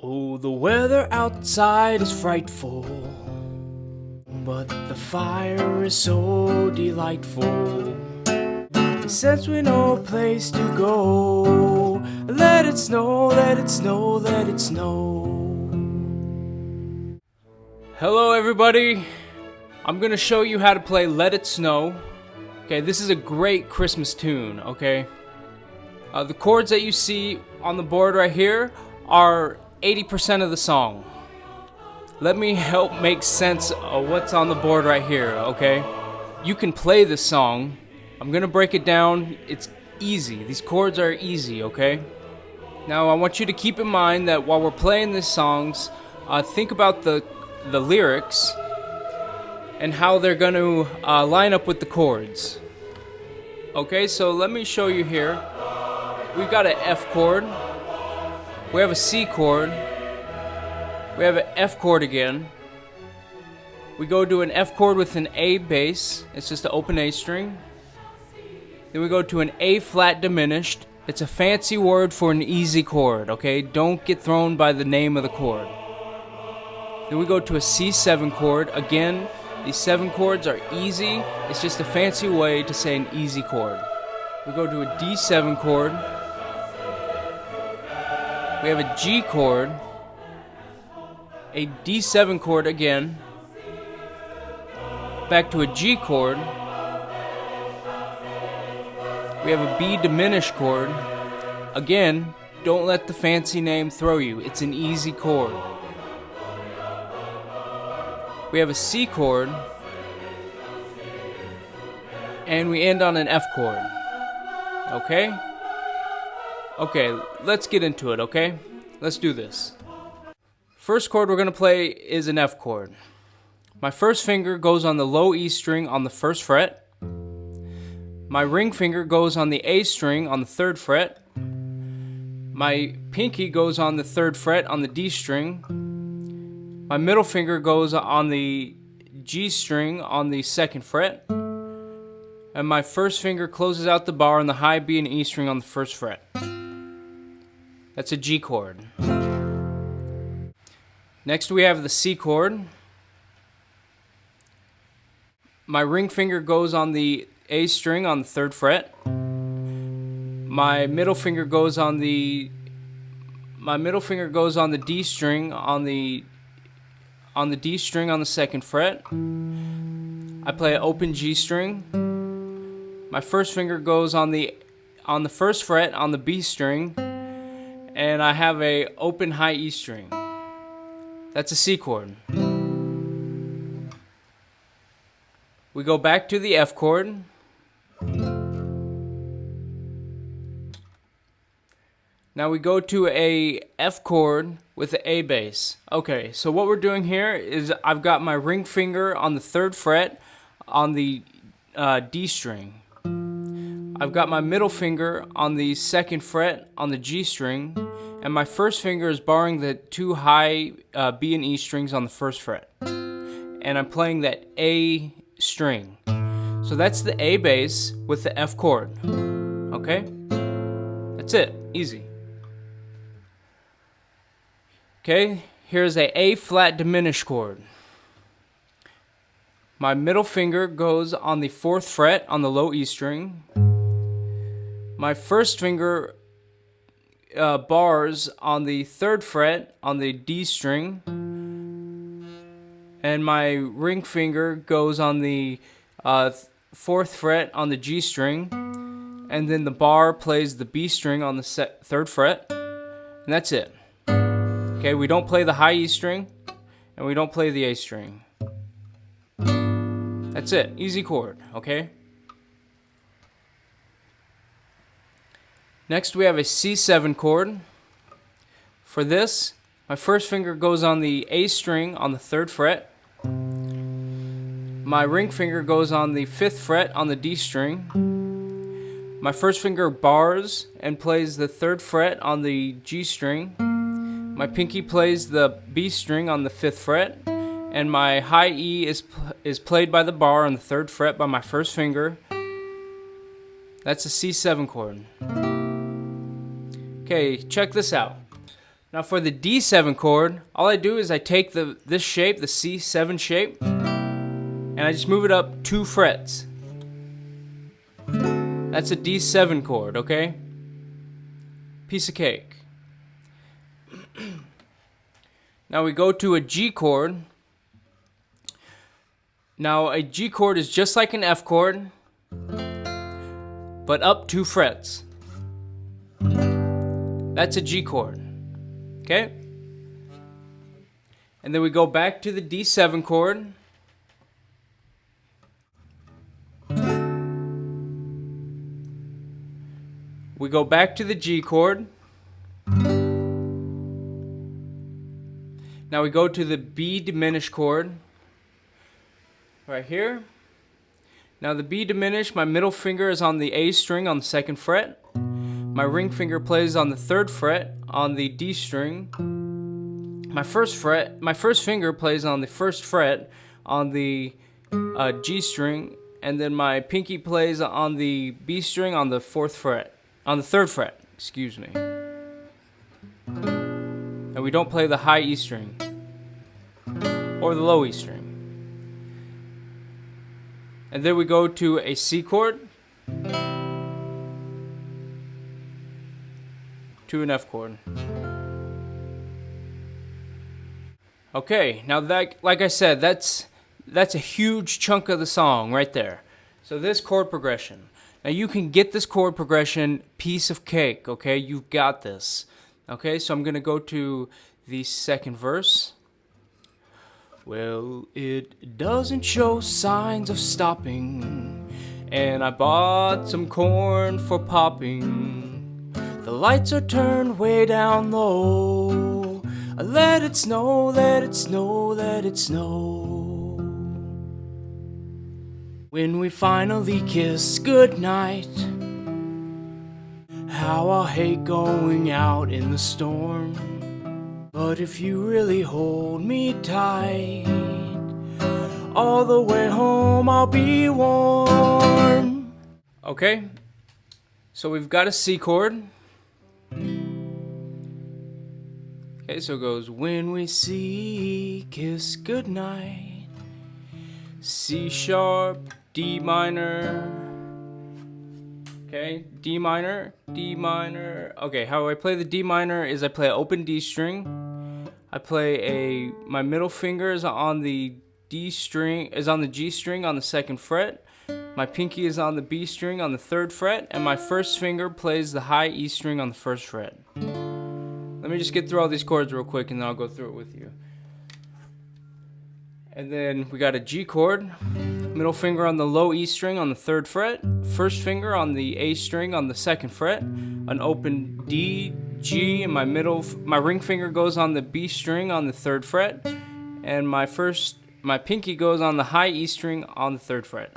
Oh, the weather outside is frightful, but the fire is so delightful. Since we know a place to go, let it snow, let it snow, let it snow. Hello everybody, I'm gonna show you how to play Let It Snow. Okay, this is a great Christmas tune, okay? The chords that you see on the board right here are 80% of the song. Let me help make sense of what's on the board right here, okay? You can play this song. I'm gonna break it down. It's easy. These chords are easy, okay? Now I want you to keep in mind that while we're playing these songs, think about the lyrics and how they're gonna line up with the chords. Okay, so let me show you here. We've got an F chord. We have a C chord. We have an F chord again. We go to an F chord with an A bass. It's just an open A string. Then we go to an A flat diminished. It's a fancy word for an easy chord, okay? Don't get thrown by the name of the chord. Then we go to a C7 chord. Again, these 7 chords are easy. It's just a fancy way to say an easy chord. We go to a D7 chord. We have a G chord, a D7 chord again, back to a G chord. We have a B diminished chord. Again, don't let the fancy name throw you. It's an easy chord. We have a C chord, and we end on an F chord. Okay? Okay, let's get into it, okay? Let's do this. First chord we're going to play is an F chord. My first finger goes on the low E string on the 1st fret. My ring finger goes on the A string on the 3rd fret. My pinky goes on the 3rd fret on the D string. My middle finger goes on the G string on the 2nd fret. And my first finger closes out the bar on the high B and E string on the 1st fret. That's a G chord. Next we have the C chord. My ring finger goes on the A string on the 3rd fret. My middle finger goes on the D string on the D string on the 2nd fret. I play an open G string. My first finger goes on the 1st fret on the B string. And I have a open high E string. That's a C chord. We go back to the F chord. Now we go to a F chord with the A bass. Okay, so what we're doing here is I've got my ring finger on the 3rd fret on the D string. I've got my middle finger on the 2nd fret on the G string, and my first finger is barring the 2 high B and E strings on the 1st fret. And I'm playing that A string. So that's the A bass with the F chord. Okay? That's it. Easy. Okay, here's a flat diminished chord. My middle finger goes on the 4th fret on the low E string. My first finger bars on the 3rd fret on the D string, and my ring finger goes on the 4th fret on the G string, and then the bar plays the B string on the 3rd fret, and that's it. Okay, we don't play the high E string, and we don't play the A string. That's it, easy chord, okay? Next we have a C7 chord. For this, my first finger goes on the A string on the 3rd fret. My ring finger goes on the 5th fret on the D string. My first finger bars and plays the 3rd fret on the G string. My pinky plays the B string on the 5th fret. And my high E is played by the bar on the 3rd fret by my first finger. That's a C7 chord. Okay, check this out. Now for the D7 chord, all I do is I take this shape, the C7 shape, and I just move it up 2 frets. That's a D7 chord, okay? Piece of cake. Now we go to a G chord. Now a G chord is just like an F chord, but up 2 frets. That's a G chord. Okay? And then we go back to the D7 chord. We go back to the G chord. Now we go to the B diminished chord. Right here. Now the B diminished, my middle finger is on the A string on the 2nd fret. My ring finger plays on the 3rd fret on the D string. My first finger plays on the 1st fret on the G string, and then my pinky plays on the B string on the 4th fret, on the 3rd fret, excuse me. And we don't play the high E string or the low E string. And then we go to a C chord, to an F chord. Okay, now that, like I said, that's a huge chunk of the song right there. So this chord progression. Now you can get this chord progression, piece of cake, okay? You've got this. Okay, so I'm going to go to the 2nd verse. Well, it doesn't show signs of stopping, and I bought some corn for popping. The lights are turned way down low. Let it snow, let it snow, let it snow. When we finally kiss goodnight, how I hate going out in the storm. But if you really hold me tight, all the way home I'll be warm. Okay, so we've got a C chord. Okay, so it goes, when we see, kiss goodnight. C sharp, D minor. Okay, D minor, D minor. Okay, how I play the D minor is I play an open D string. I play my middle finger is on the D string, is on the G string on the 2nd fret. My pinky is on the B string on the 3rd fret, and my first finger plays the high E string on the 1st fret. Let me just get through all these chords real quick and then I'll go through it with you. And then we got a G chord, middle finger on the low E string on the 3rd fret, first finger on the A string on the 2nd fret, an open D, G, and my ring finger goes on the B string on the 3rd fret, and my pinky goes on the high E string on the 3rd fret.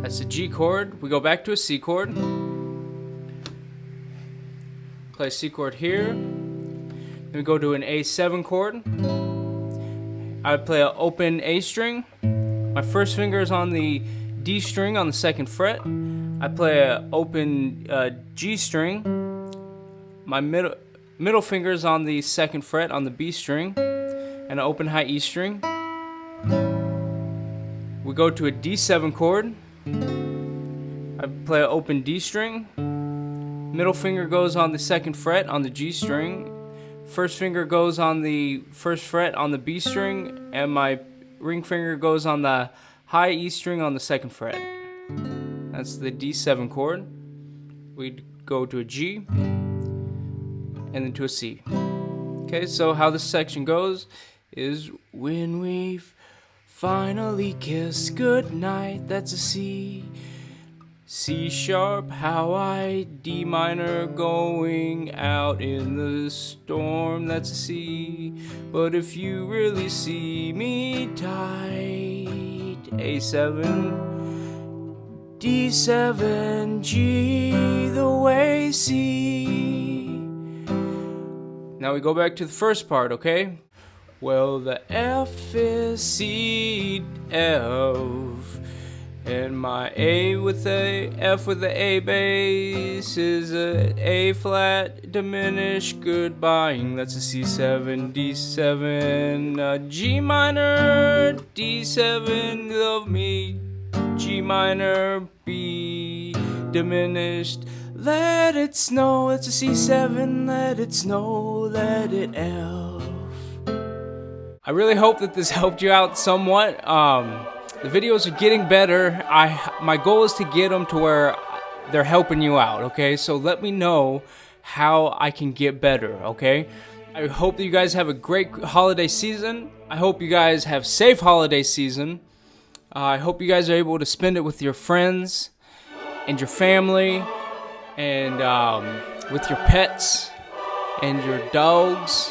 That's a G chord. We go back to a C chord. Play a C chord here. Then we go to an A7 chord. I play an open A string. My first finger is on the D string on the 2nd fret. I play an open G string. My middle finger is on the 2nd fret on the B string, and an open high E string. We go to a D7 chord. I play an open D string. Middle finger goes on the 2nd fret on the G string. First finger goes on the 1st fret on the B string, and my ring finger goes on the high E string on the 2nd fret. That's the D7 chord. We'd go to a G, and then to a C. Okay, so how this section goes is, when we finally kiss goodnight, that's a C. C sharp, how I, D minor, going out in the storm, that's a C. But if you really see me tight, A7, D7, G, the way C. Now we go back to the first part, okay? Well, the F is C, F, And my A with a F with the A bass is a A flat diminished goodbying. That's a C7, D7, G minor, D7, love me, G minor, B diminished. Let it snow, it's a C7, let it snow, let it F. I really hope that this helped you out somewhat. The videos are getting better. My goal is to get them to where they're helping you out, okay? So let me know how I can get better, okay? I hope that you guys have a great holiday season. I hope you guys have safe holiday season. I hope you guys are able to spend it with your friends and your family and with your pets and your dogs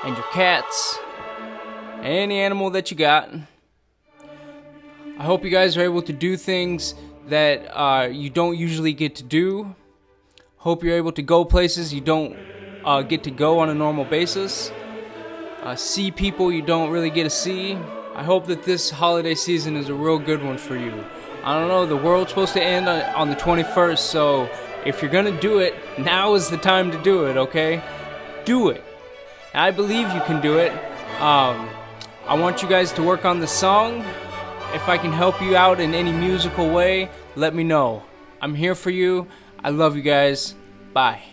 and your cats, any animal that you got. I hope you guys are able to do things that you don't usually get to do. Hope you're able to go places you don't get to go on a normal basis. See people you don't really get to see. I hope that this holiday season is a real good one for you. I don't know, the world's supposed to end on the 21st, so if you're gonna do it, now is the time to do it, okay? Do it. I believe you can do it. I want you guys to work on the song. If I can help you out in any musical way, let me know. I'm here for you. I love you guys. Bye.